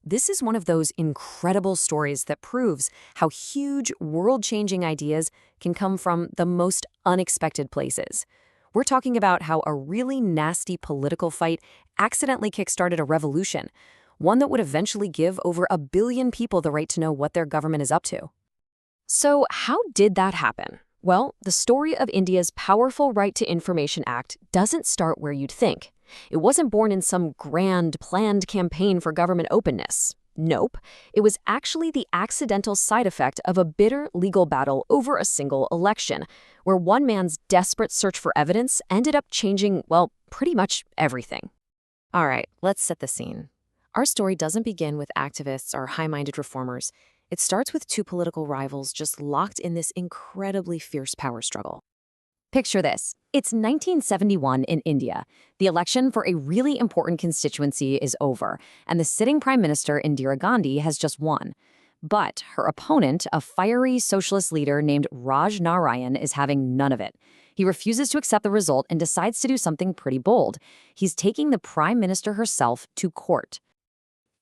This is one of those incredible stories that proves how huge, world-changing ideas can come from the most unexpected places. We're talking about how a really nasty political fight accidentally kickstarted a revolution, one that would eventually give over 1 billion people the right to know what their government is up to. So how did that happen? Well, the story of India's powerful Right to Information Act doesn't start where you'd think. It wasn't born in some grand, planned campaign for government openness. Nope. It was actually the accidental side effect of a bitter legal battle over a single election, where one man's desperate search for evidence ended up changing, well, pretty much everything. All right, let's set the scene. Our story doesn't begin with activists or high-minded reformers. It starts with two political rivals just locked in this incredibly fierce power struggle. Picture this. It's 1971 in India. The election for a really important constituency is over, and the sitting Prime Minister Indira Gandhi has just won. But her opponent, a fiery socialist leader named Raj Narain, is having none of it. He refuses to accept the result and decides to do something pretty bold. He's taking the Prime Minister herself to court.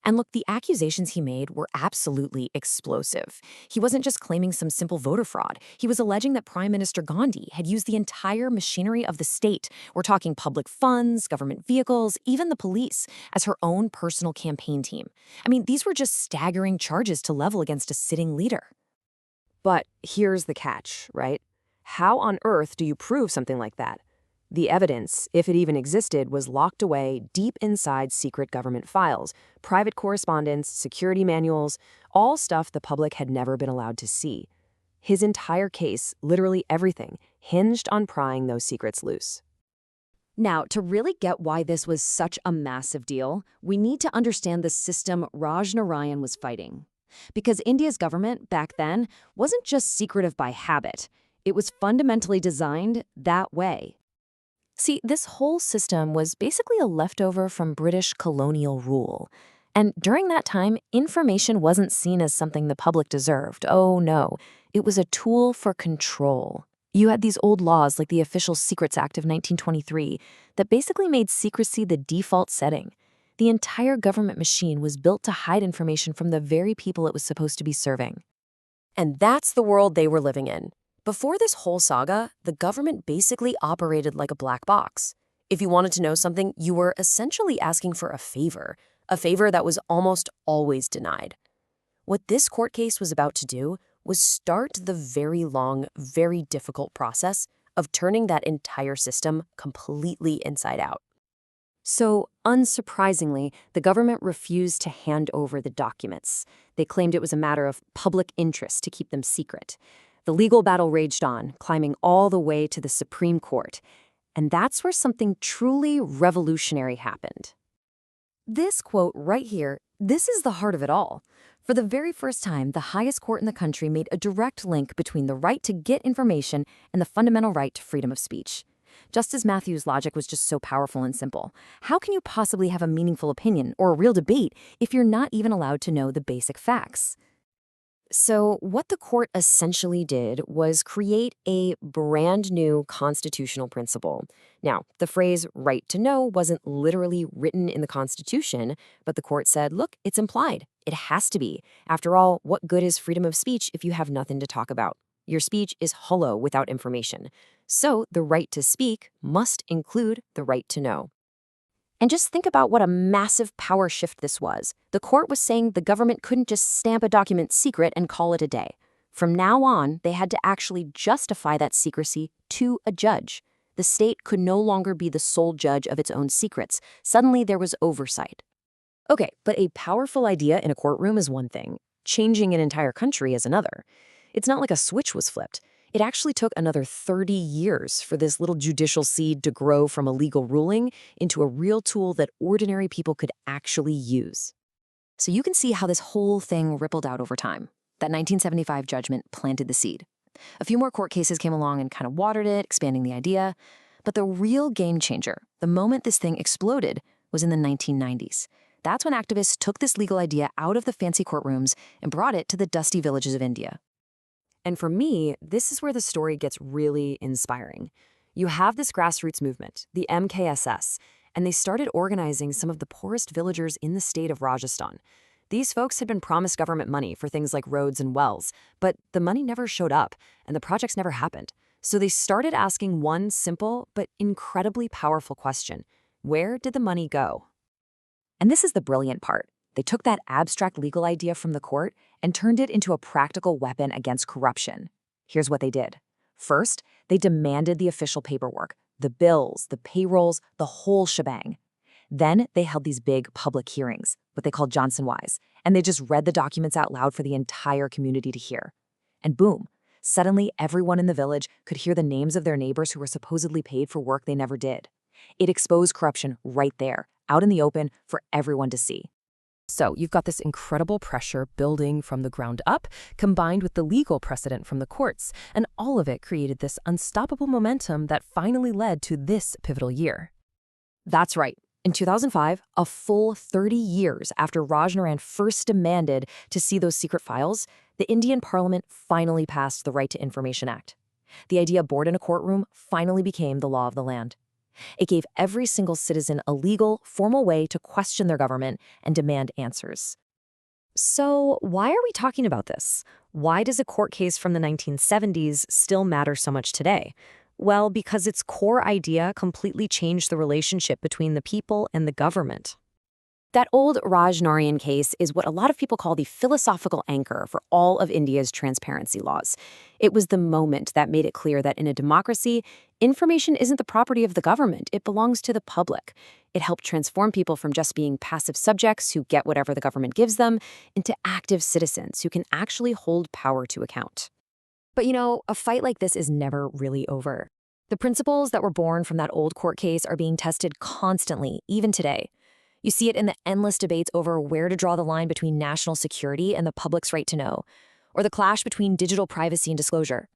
And look, the accusations he made were absolutely explosive. He wasn't just claiming some simple voter fraud. He was alleging that Prime Minister Gandhi had used the entire machinery of the state. We're talking public funds, government vehicles, even the police, as her own personal campaign team. I mean, these were just staggering charges to level against a sitting leader. But here's the catch, right? How on earth do you prove something like that? The evidence, if it even existed, was locked away deep inside secret government files, private correspondence, security manuals, all stuff the public had never been allowed to see. His entire case, literally everything, hinged on prying those secrets loose. Now, to really get why this was such a massive deal, we need to understand the system Raj Narain was fighting. Because India's government, back then, wasn't just secretive by habit. It was fundamentally designed that way. See, this whole system was basically a leftover from British colonial rule. And during that time, information wasn't seen as something the public deserved. Oh, no. It was a tool for control. You had these old laws like the Official Secrets Act of 1923 that basically made secrecy the default setting. The entire government machine was built to hide information from the very people it was supposed to be serving. And that's the world they were living in. Before this whole saga, the government basically operated like a black box. If you wanted to know something, you were essentially asking for a favor that was almost always denied. What this court case was about to do was start the very long, very difficult process of turning that entire system completely inside out. So, unsurprisingly, the government refused to hand over the documents. They claimed it was a matter of public interest to keep them secret. The legal battle raged on, climbing all the way to the Supreme Court. And that's where something truly revolutionary happened. This quote right here, this is the heart of it all. For the very first time, the highest court in the country made a direct link between the right to get information and the fundamental right to freedom of speech. Justice Matthews' logic was just so powerful and simple. How can you possibly have a meaningful opinion or a real debate if you're not even allowed to know the basic facts? So what the court essentially did was create a brand new constitutional principle. Now, the phrase right to know wasn't literally written in the Constitution, but the court said, look, it's implied. It has to be. After all, what good is freedom of speech if you have nothing to talk about? Your speech is hollow without information. So the right to speak must include the right to know. And just think about what a massive power shift this was. The court was saying the government couldn't just stamp a document secret and call it a day. From now on, they had to actually justify that secrecy to a judge. The state could no longer be the sole judge of its own secrets. Suddenly, there was oversight. Okay, but a powerful idea in a courtroom is one thing. Changing an entire country is another. It's not like a switch was flipped. It actually took another 30 years for this little judicial seed to grow from a legal ruling into a real tool that ordinary people could actually use. So you can see how this whole thing rippled out over time. That 1975 judgment planted the seed. A few more court cases came along and kind of watered it, expanding the idea. But the real game changer, the moment this thing exploded, was in the 1990s. That's when activists took this legal idea out of the fancy courtrooms and brought it to the dusty villages of India. And for me, this is where the story gets really inspiring. You have this grassroots movement, the MKSS, and they started organizing some of the poorest villagers in the state of Rajasthan. These folks had been promised government money for things like roads and wells, but the money never showed up, and the projects never happened. So they started asking one simple but incredibly powerful question: where did the money go? And this is the brilliant part. They took that abstract legal idea from the court and turned it into a practical weapon against corruption. Here's what they did. First, they demanded the official paperwork, the bills, the payrolls, the whole shebang. Then they held these big public hearings, what they called Johnson-wise, and they just read the documents out loud for the entire community to hear. And boom, suddenly everyone in the village could hear the names of their neighbors who were supposedly paid for work they never did. It exposed corruption right there, out in the open for everyone to see. So you've got this incredible pressure building from the ground up, combined with the legal precedent from the courts, and all of it created this unstoppable momentum that finally led to this pivotal year. That's right. In 2005, a full 30 years after Raj Narain first demanded to see those secret files, the Indian Parliament finally passed the Right to Information Act. The idea board in a courtroom finally became the law of the land. It gave every single citizen a legal, formal way to question their government and demand answers. So why are we talking about this? Why does a court case from the 1970s still matter so much today? Well, because its core idea completely changed the relationship between the people and the government. That old Raj Narain case is what a lot of people call the philosophical anchor for all of India's transparency laws. It was the moment that made it clear that in a democracy, information isn't the property of the government, it belongs to the public. It helped transform people from just being passive subjects who get whatever the government gives them into active citizens who can actually hold power to account. But a fight like this is never really over. The principles that were born from that old court case are being tested constantly, even today. You see it in the endless debates over where to draw the line between national security and the public's right to know, or the clash between digital privacy and disclosure.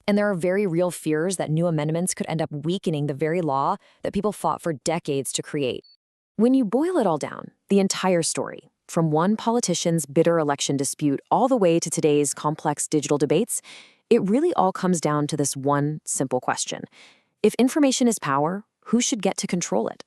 And there are very real fears that new amendments could end up weakening the very law that people fought for decades to create. When you boil it all down, the entire story, from one politician's bitter election dispute all the way to today's complex digital debates, it really all comes down to this one simple question. If information is power, who should get to control it?